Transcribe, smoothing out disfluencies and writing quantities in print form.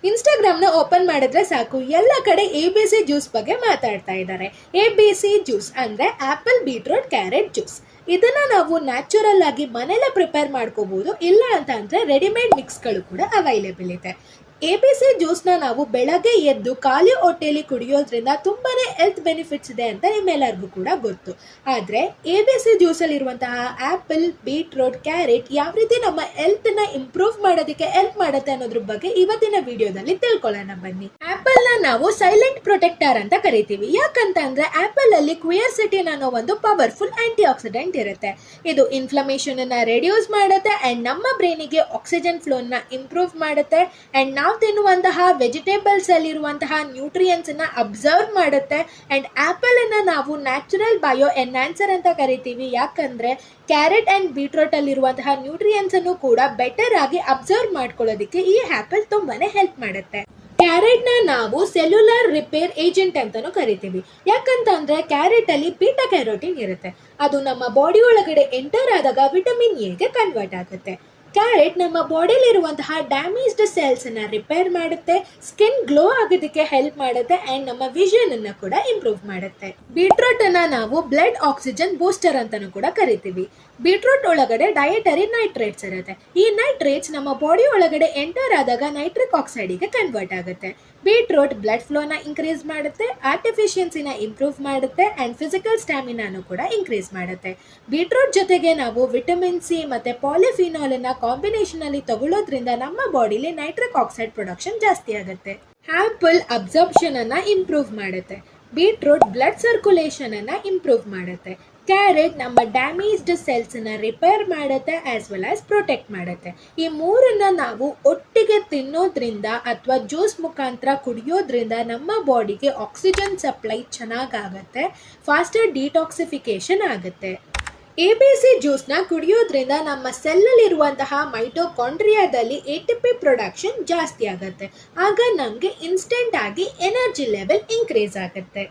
ಇನ್ಸ್ಟಾಗ್ರಾಮ್ನ open ಮಾಡಿದ್ರೆ ಸಾಕು, ಎಲ್ಲ ಕಡೆ ABC ಜ್ಯೂಸ್ ಬಗ್ಗೆ ಮಾತಾಡ್ತಾ ಇದ್ದಾರೆ. ABC ಜ್ಯೂಸ್ ಅಂದರೆ ಆ್ಯಪಲ್ ಬೀಟ್ರೂಟ್ ಕ್ಯಾರೆಟ್ ಜ್ಯೂಸ್. ಇದನ್ನು ನಾವು ನ್ಯಾಚುರಲ್ ಆಗಿ ಮನೆಯಲ್ಲೇ ಪ್ರಿಪೇರ್ ಮಾಡ್ಕೋಬೋದು. ಇಲ್ಲ ಅಂತ ಅಂದರೆ ರೆಡಿಮೇಡ್ ಮಿಕ್ಸ್ಗಳು ಕೂಡ ಅವೈಲೇಬಲ್ ಇದೆ. ABC ಜ್ಯೂಸ್ನ ನಾವು ಬೆಳಗ್ಗೆ ಎದ್ದು ಖಾಲಿ ಹೊಟ್ಟೆಯಲ್ಲಿ ಕುಡಿಯೋದ್ರಿಂದ ತುಂಬಾ ಹೆಲ್ತ್ ಬೆನಿಫಿಟ್ಸ್ ಇದೆ ಅಂತ ನಿಮ್ಮೆಲ್ಲರಿಗೂ ಕೂಡ ಗೊತ್ತು. ಆದರೆ ABC ಜ್ಯೂಸಲ್ಲಿರುವಂತಹ ಆ್ಯಪಲ್, ಬೀಟ್ರೂಟ್, ಕ್ಯಾರೆಟ್ ಯಾವ ರೀತಿ ನಮ್ಮ ಹೆಲ್ತನ್ನ ಇಂಪ್ರೂವ್ ಮಾಡೋದಕ್ಕೆ ಹೆಲ್ಪ್ ಮಾಡುತ್ತೆ ಅನ್ನೋದ್ರ ಬಗ್ಗೆ ಇವತ್ತಿನ ವಿಡಿಯೋದಲ್ಲಿ ತಿಳ್ಕೊಳ್ಳೋಣ ಬನ್ನಿ. ಆ್ಯಪಲ್ನ ನಾವು ಸೈಲೆಂಟ್ ಪ್ರೊಟೆಕ್ಟರ್ ಅಂತ ಕರಿತೀವಿ. ಯಾಕಂತ ಅಂದರೆ ಆ್ಯಪಲಲ್ಲಿ ಕ್ವಿಯರ್ಸೆಟಿನ್ ಅನ್ನೋ ಒಂದು ಪವರ್ಫುಲ್ ಆಂಟಿ ಆಕ್ಸಿಡೆಂಟ್ ಇರುತ್ತೆ. ಇದು ಇನ್ಫ್ಲಮೇಷನನ್ನು ರೆಡ್ಯೂಸ್ ಮಾಡುತ್ತೆ ಆ್ಯಂಡ್ ನಮ್ಮ ಬ್ರೈನಿಗೆ ಆಕ್ಸಿಜನ್ ಫ್ಲೋನ ಇಂಪ್ರೂವ್ ಮಾಡುತ್ತೆ ಆ್ಯಂಡ್ ನಾವು ತಿನ್ನುವಂತಹ ವೆಜಿಟೇಬಲ್ಸ್ ಅಲ್ಲಿರುವಂತಹ ನ್ಯೂಟ್ರಿಯೆಂಟ್ಸ್ ಅನ್ನ ಅಬ್ಸರ್ವ್ ಮಾಡುತ್ತೆ. ಅಂಡ್ ಆಪಲ್ ಅನ್ನ ನಾವು ನ್ಯಾಚುರಲ್ ಬಯೋ ಎನ್ಹಾನ್ಸರ್ ಅಂತ ಕರಿತೀವಿ. ಯಾಕಂದ್ರೆ ಕ್ಯಾರೆಟ್ ಅಂಡ್ ಬೀಟ್ರೂಟ್ ಅಲ್ಲಿರುವಂತಹ ನ್ಯೂಟ್ರಿಯೆಂಟ್ಸ್ ಅನ್ನು ಕೂಡ ಬೆಟರ್ ಆಗಿ ಅಬ್ಸರ್ವ್ ಮಾಡ್ಕೊಳ್ಳೋದಕ್ಕೆ ಈ ಆಪಲ್ ತುಂಬಾನೇ ಹೆಲ್ಪ್ ಮಾಡುತ್ತೆ. ಕ್ಯಾರೆಟ್ನ ನಾವು ಸೆಲ್ಯುಲರ್ ರಿಪೇರ್ ಏಜೆಂಟ್ ಅಂತಾನೂ ಕರಿತೀವಿ. ಯಾಕಂತ ಅಂದ್ರೆ ಕ್ಯಾರೆಟ್ ಅಲ್ಲಿ ಬೀಟಾ ಕ್ಯಾರೋಟಿನ್ ಇರುತ್ತೆ. ಅದು ನಮ್ಮ ಬಾಡಿ ಒಳಗಡೆ ಎಂಟರ್ ಆದಾಗ ವಿಟಮಿನ್ ಎಗೆ ಕನ್ವರ್ಟ್ ಆಗುತ್ತೆ. ಕ್ಯಾರೆಟ್ ನಮ್ಮ ಬಾಡಿಲಿರುವಂತಹ ಡ್ಯಾಮೇಜ್ಡ್ ಸೆಲ್ಸ್ ಅನ್ನ ರಿಪೇರ್ ಮಾಡುತ್ತೆ, ಸ್ಕಿನ್ ಗ್ಲೋ ಆಗೋದಕ್ಕೆ ಹೆಲ್ಪ್ ಮಾಡುತ್ತೆ ಅಂಡ್ ನಮ್ಮ ವಿಷನ್ ಅನ್ನ ಕೂಡ ಇಂಪ್ರೂವ್ ಮಾಡುತ್ತೆ. ಬೀಟ್ರೂಟ್ ಅನ್ನ ನಾವು ಬ್ಲಡ್ ಆಕ್ಸಿಜನ್ ಬೂಸ್ಟರ್ ಅಂತಾನೂ ಕೂಡ ಕರಿತೀವಿ. ಬೀಟ್ರೂಟ್ ಒಳಗಡೆ ಡಯಟರಿ ನೈಟ್ರೇಟ್ಸ್ ಇರುತ್ತೆ. ಈ ನೈಟ್ರೇಟ್ಸ್ ನಮ್ಮ ಬಾಡಿ ಒಳಗಡೆ ಎಂಟರ್ ಆದಾಗ ನೈಟ್ರಿಕ್ ಆಕ್ಸೈಡಿಗೆ ಕನ್ವರ್ಟ್ ಆಗುತ್ತೆ. ಬೀಟ್ರೂಟ್ ಬ್ಲಡ್ ಫ್ಲೋನ ಇನ್ಕ್ರೀಸ್ ಮಾಡುತ್ತೆ, ಆರ್ಟಿಫಿಷಿಯನ್ಸಿನ ಇಂಪ್ರೂವ್ ಮಾಡುತ್ತೆ ಅಂಡ್ ಫಿಸಿಕಲ್ ಸ್ಟ್ಯಾಮಿನಾನು ಕೂಡ ಇನ್ಕ್ರೀಸ್ ಮಾಡುತ್ತೆ. ಬೀಟ್ರೂಟ್ ಜೊತೆಗೆ ನಾವು ವಿಟಮಿನ್ ಸಿ ಮತ್ತೆ ಪಾಲಿಫಿನಾಲ್ ಅನ್ನ ಕಾಂಬಿನೇಷನ್ ಅಲ್ಲಿ ತಗೊಳ್ಳೋದ್ರಿಂದ ನಮ್ಮ ಬಾಡಿಲಿ ನೈಟ್ರಿಕ್ ಆಕ್ಸೈಡ್ ಪ್ರೊಡಕ್ಷನ್ ಜಾಸ್ತಿ ಆಗುತ್ತೆ. ಆಪಲ್ ಅಬ್ಸಾರ್ಪ್ಷನ್ ಅನ್ನ ಇಂಪ್ರೂವ್ ಮಾಡುತ್ತೆ. ಬೀಟ್ರೂಟ್ ಬ್ಲಡ್ ಸರ್ಕ್ಯುಲೇಷನ್ ಅನ್ನ ಇಂಪ್ರೂವ್ ಮಾಡುತ್ತೆ. ಕ್ಯಾರೆಟ್ ನಮ್ಮ ಡ್ಯಾಮೇಜ್ಡ್ ಸೆಲ್ಸ್ ಅನ್ನ ರಿಪೇರ್ ಮಾಡುತ್ತೆ ಆಸ್ ವೆಲ್ ಆಸ್ ಪ್ರೊಟೆಕ್ಟ್ ಮಾಡುತ್ತೆ. ಈ ಮೂರನ್ನ ನಾವು ಒಟ್ಟಿಗೆ ತಿನ್ನೋದ್ರಿಂದ ಅಥವಾ ಜ್ಯೂಸ್ ಮುಖಾಂತರ ಕುಡಿಯೋದ್ರಿಂದ ನಮ್ಮ ಬಾಡಿಗೆ ಆಕ್ಸಿಜನ್ ಸಪ್ಲೈ ಚೆನ್ನಾಗಾಗತ್ತೆ, ಫಾಸ್ಟರ್ ಡಿಟಾಕ್ಸಿಫಿಕೇಶನ್ ಆಗುತ್ತೆ. ABC ಜ್ಯೂಸ್ನ ಕುಡಿಯೋದ್ರಿಂದ ನಮ್ಮ ಸೆಲ್ಲಲ್ಲಿರುವಂತಹ ಮೈಟೋಕಾಂಡ್ರಿಯಾದಲ್ಲಿ ATP ಪ್ರೊಡಕ್ಷನ್ ಜಾಸ್ತಿ ಆಗುತ್ತೆ. ಆಗ ನಮಗೆ ಇನ್ಸ್ಟೆಂಟ್ ಆಗಿ ಎನರ್ಜಿ ಲೆವೆಲ್ ಇನ್ಕ್ರೀಸ್ ಆಗುತ್ತೆ.